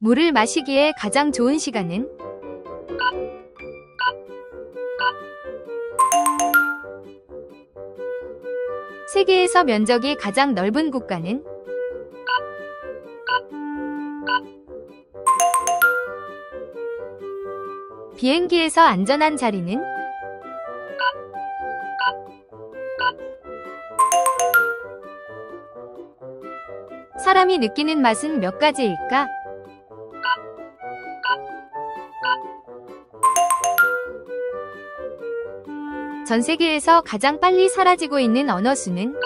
물을 마시기에 가장 좋은 시간은? 세계에서 면적이 가장 넓은 국가는? 비행기에서 안전한 자리는? 사람이 느끼는 맛은 몇 가지일까? 전 세계에서 가장 빨리 사라지고 있는 언어 수는?